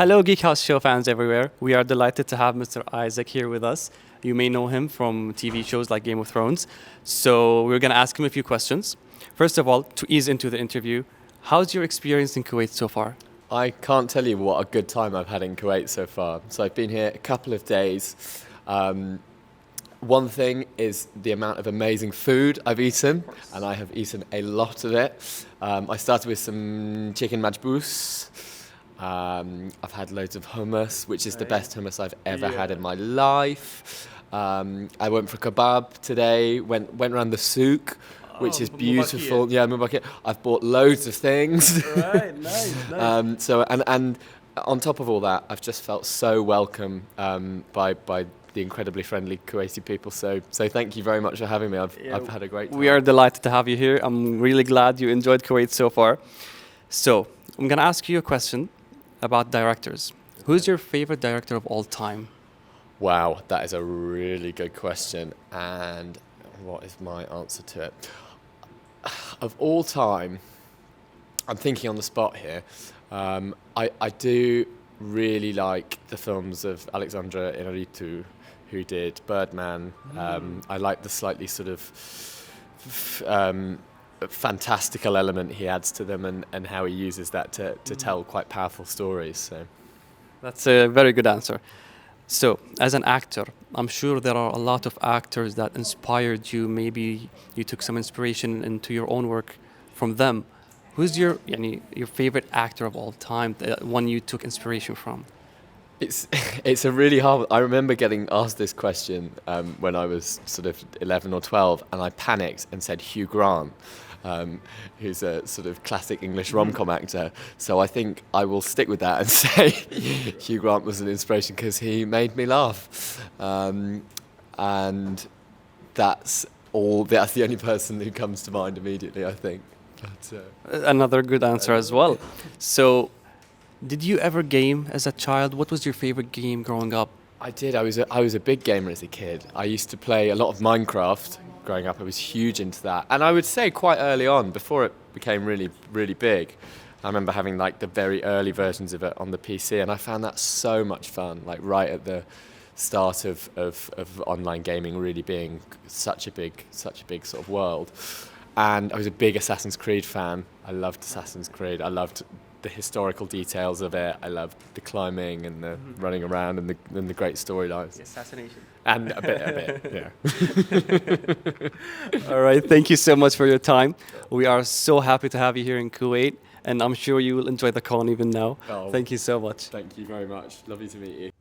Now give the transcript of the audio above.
Hello, Geek House Show fans everywhere. We are delighted to have Mr. Isaac here with us. You may know him from TV shows like Game of Thrones. So we're going to ask him a few questions. First of all, to ease into the interview, how's your experience in Kuwait so far? I can't tell you what a good time I've had in Kuwait so far. So I've been here a couple of days. One thing is the amount of amazing food I've eaten, and I have eaten a lot of it. I started with some chicken majboos. I've had loads of hummus, which is the best hummus I've ever had in my life. I went for kebab today, went around the souk, which is beautiful. Mubarakiyah. Yeah, Mubarakiyah. I've bought loads of things. Right, nice. So and on top of all that, I've just felt so welcome by the incredibly friendly Kuwaiti people. So thank you very much for having me. I've had a great time. We are delighted to have you here. I'm really glad you enjoyed Kuwait so far. So I'm going to ask you a question about directors. Who's your favorite director of all time? Wow, that is a really good question. And what is my answer to it? Of all time, I'm thinking on the spot here. I do really like the films of Alexandre Inarritu, who did Birdman. I like the slightly sort of fantastical element he adds to them, and how he uses that to tell quite powerful stories. So That's a very good answer. So, as an actor, I'm sure there are a lot of actors that inspired you. Maybe you took some inspiration into your own work from them. Who's your favorite actor of all time, the one you took inspiration from? it's a really hard. I remember getting asked this question when I was sort of 11 or 12, and I panicked and said Hugh Grant, who's a sort of classic English rom-com actor. So I think I will stick with that and say Hugh Grant was an inspiration because he made me laugh, and that's all. That's the only person who comes to mind immediately, I think. But, Another good answer as well. So, did you ever game as a child? What was your favorite game growing up? I did. I was a big gamer as a kid. I used to play a lot of Minecraft growing up. I was huge into that, and I would say quite early on, before it became really, really big. I remember having like the very early versions of it on the PC, and I found that so much fun. Like right at the start of online gaming really being such a big sort of world. And I was a big Assassin's Creed fan. I loved Assassin's Creed. I loved the historical details of it. I loved the climbing and the running around and the great storylines. The assassination. And a bit, yeah. All right, thank you so much for your time. We are so happy to have you here in Kuwait, and I'm sure you will enjoy the con even now. Oh, Thank you so much. Thank you very much. Lovely to meet you.